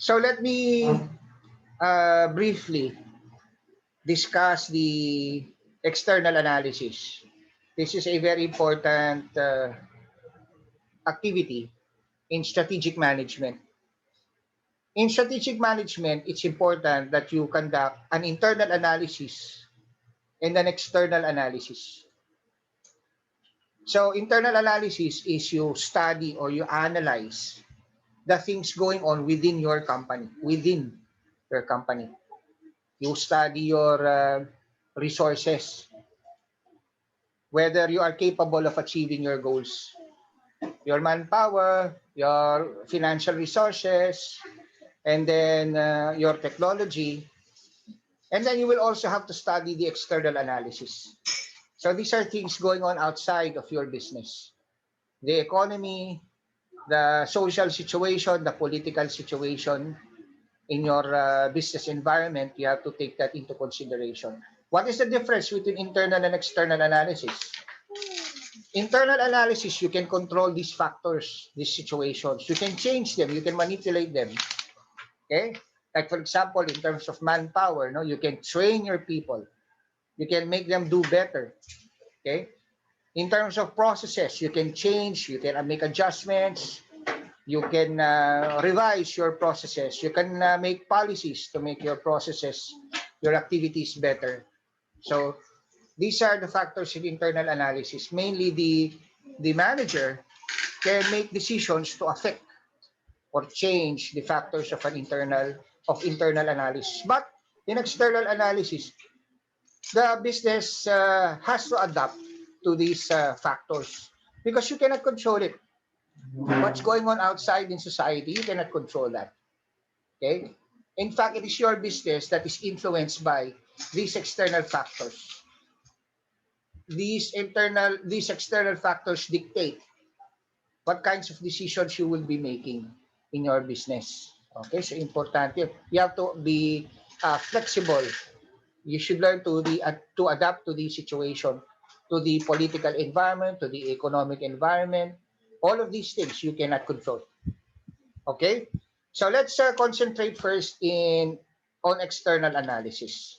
So let me briefly discuss the external analysis. This is a very important activity in strategic management. In strategic management, it's important that you conduct an internal analysis and an external analysis. So internal analysis is you study or you analyze the things going on within your company, You study your resources, whether you are capable of achieving your goals, your manpower, your financial resources, and then your technology. And then you will also have to study the external analysis. So these are things going on outside of your business. The economy, the social situation, the political situation in your business environment, you have to take that into consideration. What is the difference between internal and external analysis? Internal analysis, you can control these factors, these situations. You can change them, you can manipulate them. Okay? Like for example, in terms of manpower, you can train your people. You can make them do better. Okay? In terms of processes, you can change, you can make adjustments, you can revise your processes, you can make policies to make your processes, your activities better. So these are the factors in internal analysis. Mainly the manager can make decisions to affect or change the factors of internal analysis. But in external analysis, the business has to adapt to these factors because you cannot control it. What's going on outside in society, you cannot control that. Okay? In fact, it is your business that is influenced by these external factors. These external factors dictate what kinds of decisions you will be making in your business. Okay, so important. You have to be flexible. You should learn to adapt to the situation, to the political environment, to the economic environment. All of these things you cannot control. Okay, so let's concentrate first on external analysis.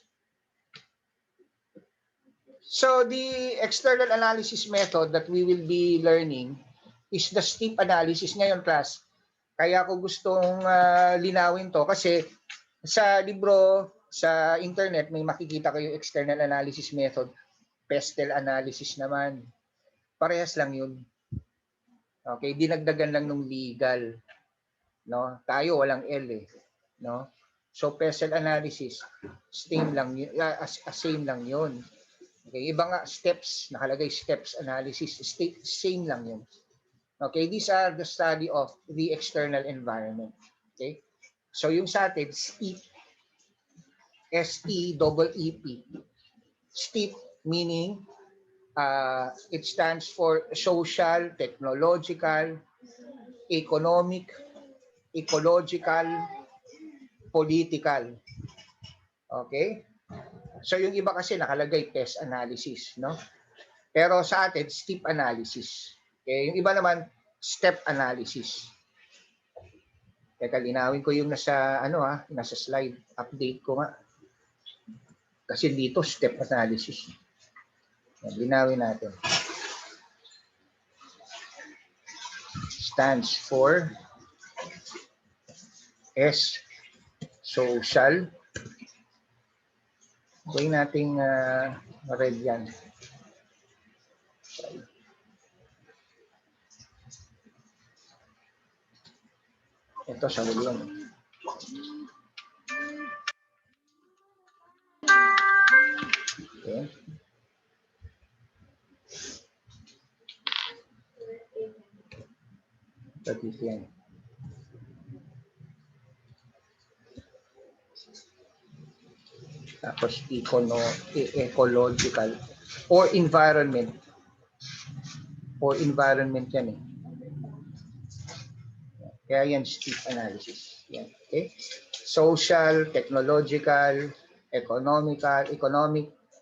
So the external analysis method that we will be learning is the STEEP analysis ngayon, class. Kaya ko gustong linawin to kasi sa libro, sa internet, may makikita kayo external analysis method. Pestel analysis naman. Parehas lang yun. Okay, dinagdagan lang nung legal. No? Tayo walang L eh. No? So Pestel analysis, same lang yun. Okay, iba nga steps, nakalagay steps analysis, same lang yun. Okay, these are the study of the external environment. Okay, so yung sa atin, STEEP, STEEP, STEEP meaning it stands for social, technological, economic, ecological, political. Okay, so yung iba kasi nakalagay test analysis, no? Pero sa atin, STEEP analysis. Okay, yung iba naman, step analysis. Teka, linawin ko yung nasa slide. Update ko nga. Kasi dito, step analysis. Linawin natin. Stands for S, social. Gawin nating red yan. Ito sa huli yun. Okay. Ito yan. Tapos ecological or environment. Or environment yan eh. Kaya yan, STEEP analysis. Yan, okay? Social, technological, economic,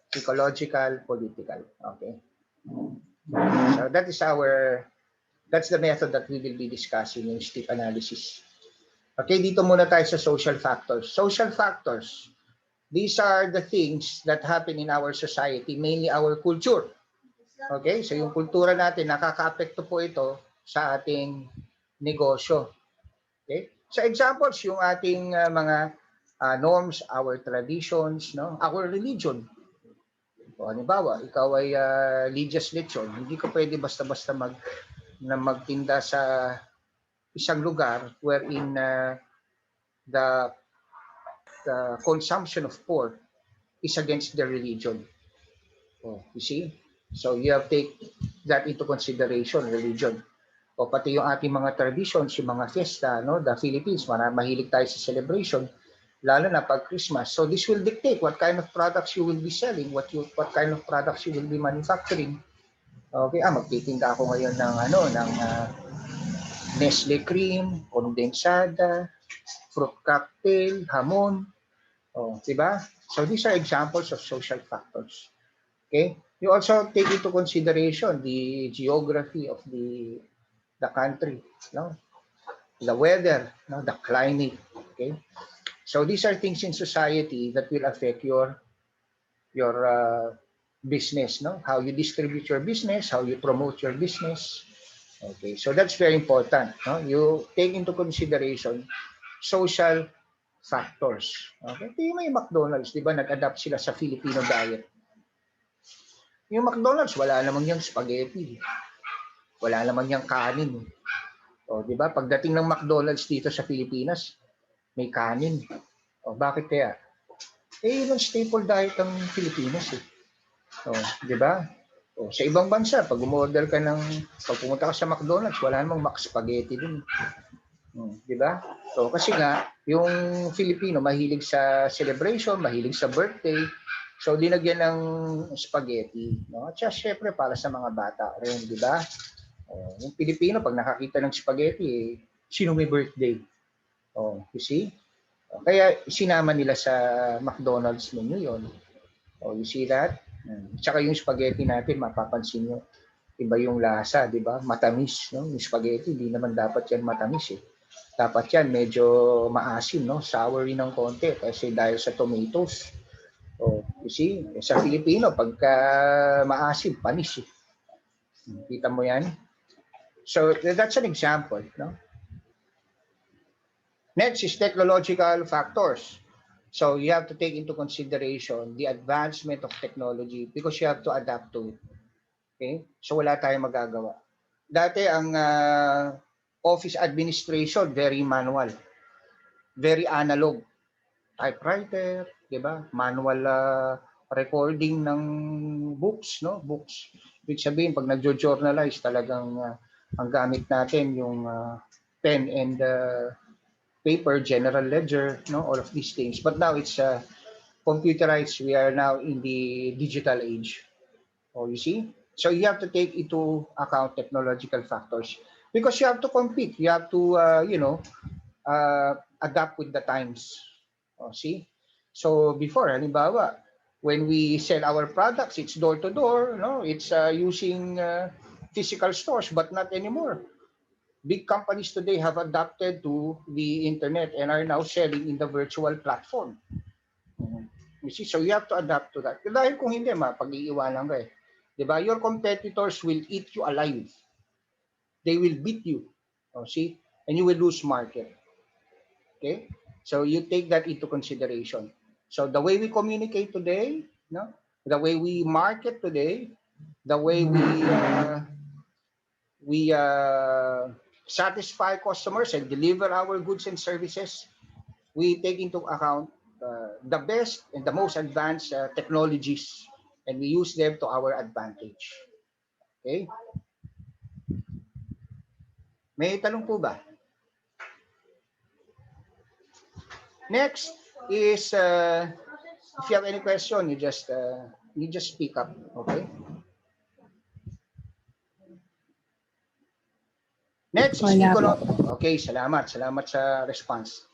ecological, political. Okay? So that's the method that we will be discussing in STEEP analysis. Okay, dito muna tayo sa social factors. Social factors, these are the things that happen in our society, mainly our culture. Okay, so yung kultura natin, nakaka-apekto po ito sa ating negosyo. Okay, so examples, yung ating mga norms, our traditions, no, our religion. O halimbawa, ikaw ay religious lechon, hindi ka pwede basta-basta magtinda sa isang lugar wherein the consumption of pork is against the religion. Oh, you see? So you have to take that into consideration, religion. O pati yung ating mga traditions, yung mga fiesta, no? The Philippines, mahilig tayo sa celebration, lalo na pag Christmas. So this will dictate what kind of products you will be selling, what kind of products you will be manufacturing. Okay, magtitinda ako ngayon ng Nestle cream, kondensada, fruit cocktail, hamon. Oh, diba? So these are examples of social factors. Okay? You also take into consideration the geography of the country, no? The weather, no? The climate. Okay? So these are things in society that will affect your business, no? How you distribute your business, how you promote your business. Okay, so that's very important. No? You take into consideration social factors. Okay, ito yung may McDonald's, di ba? Nag-adapt sila sa Filipino diet. Yung McDonald's, wala namang yung spaghetti. Wala namang yung kanin. O, di ba? Pagdating ng McDonald's dito sa Pilipinas, may kanin. O, bakit kaya? Eh, yun ang staple diet ng Pilipinas eh. O, di ba? O, sa ibang bansa, pag umorder ka pag pumunta ka sa McDonald's, wala namang spaghetti dun. Di ba? So, kasi nga, yung Filipino, mahilig sa celebration, mahilig sa birthday. So, dinagyan ng spaghetti. No? At syempre, para sa mga bata rin, di ba? Yung Pilipino, pag nakakita ng spaghetti, sino may birthday? You see? Kaya sinama nila sa McDonald's menu yon. You see that? Tsaka yung spaghetti natin, mapapansin nyo, iba yung lasa, di ba? Matamis, no? Yung spaghetti, di naman dapat yan matamis eh. Dapat yan medyo maasim, no? Soury ng konti kasi dahil sa tomatoes. You see? Sa Filipino, pagka maasim, panis eh. Kita mo yan? So that's an example, no? Next is technological factors. So you have to take into consideration the advancement of technology because you have to adapt to it. Okay? So wala tayong magagawa. Dati ang office administration, very manual. Very analog. Typewriter, di ba? Manual recording ng books, no? Books. Ibig sabihin, pag nagjo-journalize, talagang ang gamit natin yung pen and paper, general ledger, no, all of these things. But now it's computerized. We are now in the digital age. You see? So you have to take into account technological factors because you have to compete. You have to, adapt with the times. See? So before, halimbawa, when we sell our products, it's door to door. No, it's using physical stores, but not anymore. Big companies today have adapted to the internet and are now selling in the virtual platform. You see, so you have to adapt to that. Dahil kung hindi, pag-iiwanan ka eh. Diba? Your competitors will eat you alive. They will beat you. See? And you will lose market. Okay? So you take that into consideration. So the way we communicate today, no? The way we market today, the way we satisfy customers and deliver our goods and services, we take into account the best and the most advanced technologies and we use them to our advantage. Okay? May tanong po ba? Next is, if you have any question, you just speak up. Okay? Next is economic. Okay, salamat sa response.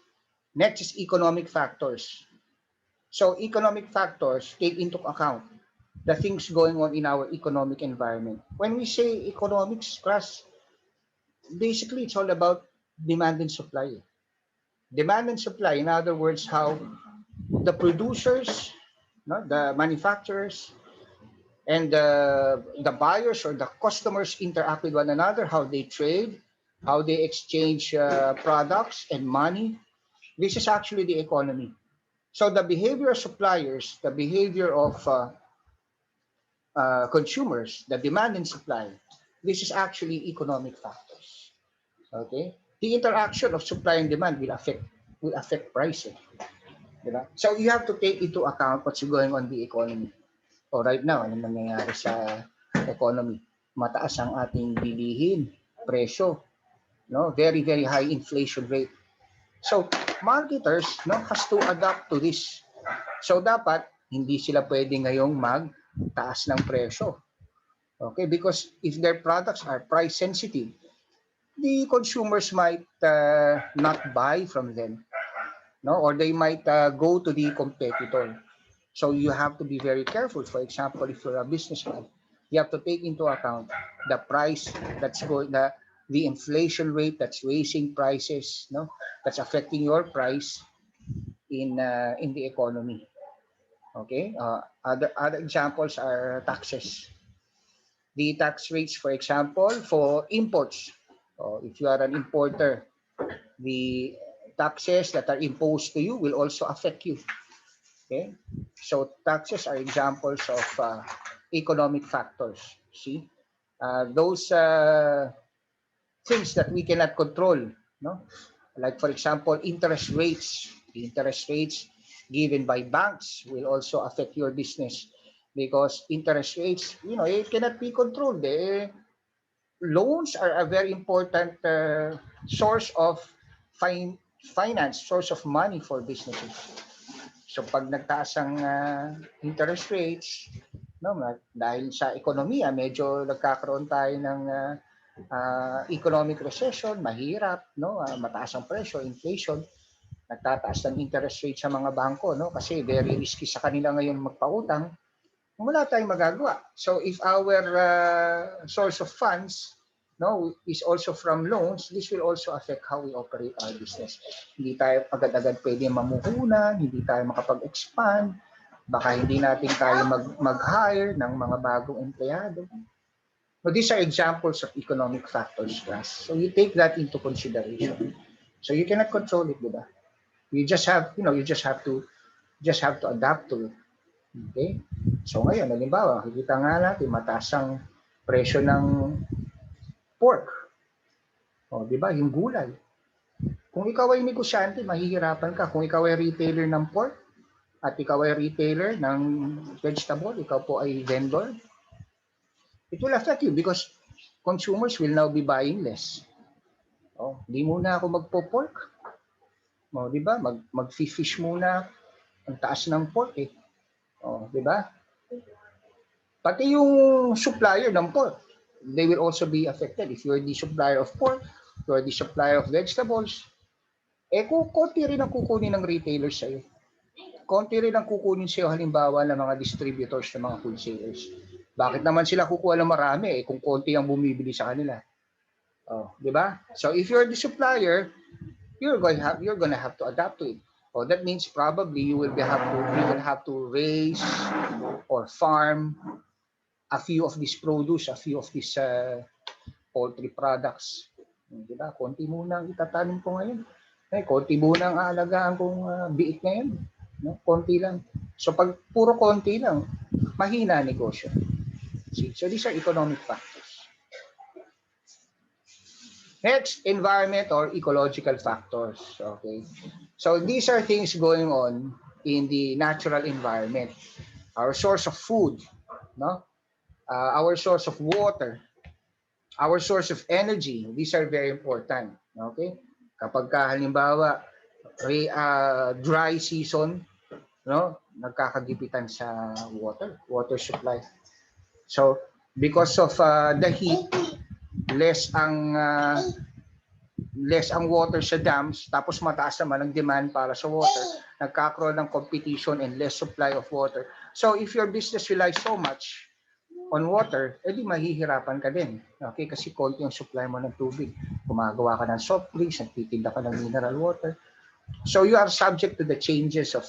Next is economic factors. So economic factors take into account the things going on in our economic environment. When we say economics class, basically it's all about demand and supply. Demand and supply, in other words, how the producers, no, the manufacturers, and the buyers or the customers interact with one another, how they trade, how they exchange products and money. This is actually the economy. So the behavior of suppliers, the behavior of consumers, the demand and supply, this is actually economic factors. Okay, the interaction of supply and demand will affect pricing. Diba? So you have to take into account what's going on in the economy. O right now, ano nangyayari sa economy? Mataas ang ating bilihin, presyo, no? Very, very high inflation rate. So marketers, no, has to adapt to this. So dapat hindi sila pwede ngayong magtaas ng presyo. Okay, because if their products are price sensitive, the consumers might not buy from them, no, or they might go to the competitor. So you have to be very careful. For example, if you're a businessman, you have to take into account the price that's going, the inflation rate that's raising prices, no, that's affecting your price in the economy. Okay. Other examples are taxes. The tax rates, for example, for imports. If you are an importer, the taxes that are imposed to you will also affect you. Okay, so taxes are examples of economic factors. See, those things that we cannot control, no? Like for example, interest rates. The interest rates given by banks will also affect your business because interest rates, it cannot be controlled. Loans are a very important source of finance, source of money for businesses. So pag nagtaas ang interest rates, no, dahil sa ekonomiya, medyo nagkakaroon tayo ng economic recession, mahirap, no, mataas ang presyo, inflation, nagtataas ng interest rate sa mga bangko, no, kasi very risky sa kanila ngayon magpautang, wala tayong magagawa. So if our source of funds, no, is also from loans, this will also affect how we operate our business. Hindi tayo agad-agad pwede mamuhunan, hindi tayo makapag-expand, baka hindi natin tayo mag-hire ng mga bagong empleyado. So these are examples of economic factors, class. So you take that into consideration. So you cannot control it, diba? You just have to adapt to it. Okay? So ngayon, halimbawa, kita nga natin mataas ang presyo ng pork. Di ba? Yung gulay. Kung ikaw ay negosyante, mahihirapan ka. Kung ikaw ay retailer ng pork at ikaw ay retailer ng vegetable, ikaw po ay vendor, it will affect you because consumers will now be buying less. Di muna ako magpo-pork. Di ba? Mag-fish muna. Ang taas ng pork eh. Di ba? Pati yung supplier ng pork, they will also be affected. If you're the supplier of pork, you're the supplier of vegetables, konti rin ang kukunin ng retailers sa'yo. Konti rin ang kukunin sa'yo halimbawa ng mga distributors, ng mga wholesalers. Bakit naman sila kukuha ng marami kung konti ang bumibili sa kanila? Di ba? So if you're the supplier, you're gonna have to adapt to it. That means probably you will have to raise or farm a few of these produce, a few of these poultry products. Diba? Konti muna ang itatanim ko ngayon. Konti muna ang aalagaan kong biik ngayon. No? Konti lang. So pag puro konti lang, mahina negosyo. See? So these are economic factors. Next, environment or ecological factors. Okay. So these are things going on in the natural environment. Our source of food, no? Our source of water, our source of energy, these are very important. Okay? Kapag halimbawa, dry season, no, nagkakagipitan sa water supply. So, because of the heat, less ang water sa dams, tapos mataas naman ang demand para sa water, nagkakaroon ng competition and less supply of water. So, if your business relies so much on water, edi mahihirapan ka din. Okay? Kasi konti yung supply mo ng tubig. Gumagawa ka ng soft drinks, nagtitinda ka ng mineral water. So you are subject to the changes of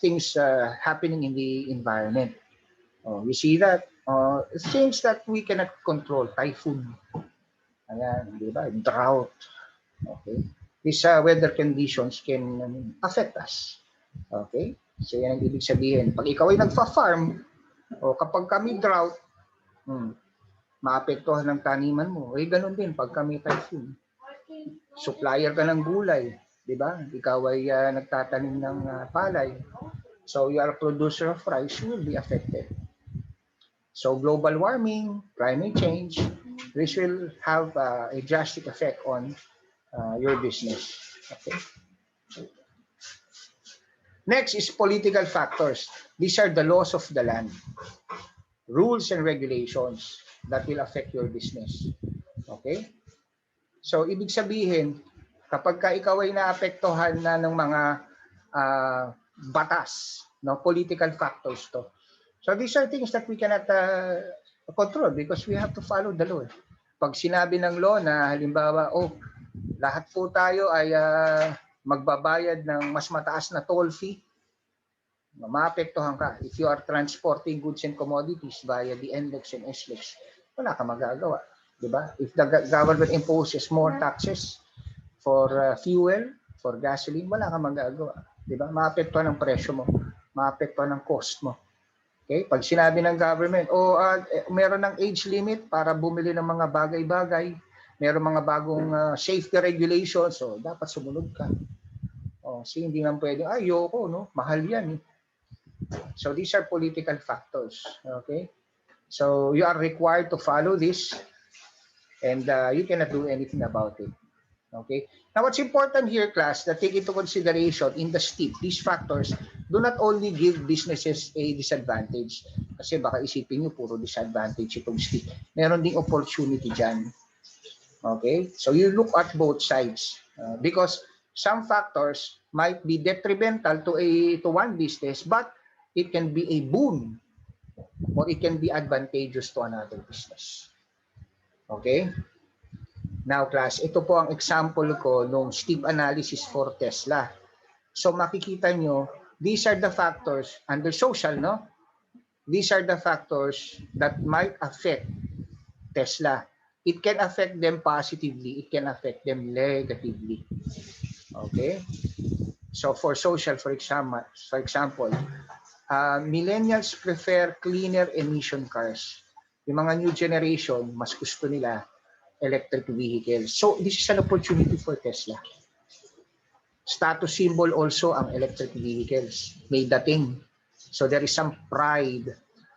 things happening in the environment. You see that things that we cannot control, typhoon, ayan, di ba? Drought. Okay, these weather conditions can affect us. Okay, so yan ang ibig sabihin. Pag ikaw ay nagfa-farm, o kapag kami drought, maapektuhan ng taniman mo. Ganun din pag kami typhoon. Supplier ka ng gulay, di ba? Ikaw ay nagtatanim ng palay. So you are a producer of rice, you will be affected. So global warming, climate change, this will have a drastic effect on your business. Okay. Next is political factors. These are the laws of the land, rules and regulations that will affect your business. Okay? So, ibig sabihin, kapag ka ikaw ay naapektuhan na ng mga batas, no, political factors to. So, these are things that we cannot control because we have to follow the law. Pag sinabi ng law na halimbawa, lahat po tayo ay magbabayad ng mas mataas na toll fee, maapektuhan ka. If you are transporting goods and commodities via the NLEX and SLEX, wala ka magagawa. Diba? If the government imposes more taxes for fuel, for gasoline, wala ka magagawa. Diba? Maapektuhan ang presyo mo, maapektuhan ang cost mo. Okay? Pag sinabi ng government, meron ng age limit para bumili ng mga bagay-bagay, meron mga bagong safety regulations, so dapat sumunod ka. Kasi hindi naman pwede, ayoko, no? Mahal yan. So these are political factors. Okay? So you are required to follow this and you cannot do anything about it. Okay? Now what's important here, class, that take into consideration in the STIP, these factors do not only give businesses a disadvantage. Kasi baka isipin nyo, puro disadvantage itong STIP. Meron ding opportunity dyan. Okay? So you look at both sides because some factors might be detrimental to one business, but it can be a boon or it can be advantageous to another business. Okay? Now, class, ito po ang example ko nung STIP analysis for Tesla. So makikita nyo, these are the factors under social, no? These are the factors that might affect Tesla. It can affect them positively. It can affect them negatively. Okay? So for social, for example, millennials prefer cleaner emission cars. Yung mga new generation, mas gusto nila electric vehicles. So this is an opportunity for Tesla. Status symbol also ang electric vehicles. May dating. So there is some pride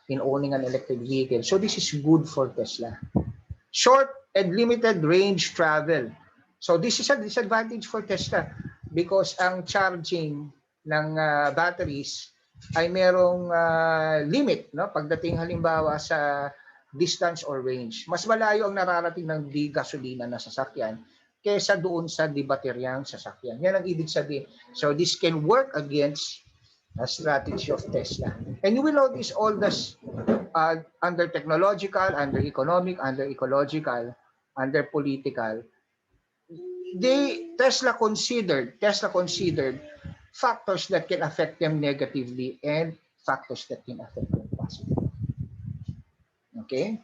in owning an electric vehicle. So this is good for Tesla. Short and limited range travel. So this is a disadvantage for Tesla because ang charging ng batteries ay merong limit, no? Pagdating halimbawa sa distance or range. Mas malayo ang nararating ng di gasolina na sasakyan kaysa doon sa di bateryang sasakyan. Yan ang ibig sabihin. So this can work against a strategy of Tesla. And you will notice all this under technological, under economic, under ecological, under political. Tesla considered factors that can affect them negatively and factors that can affect them positively. Okay?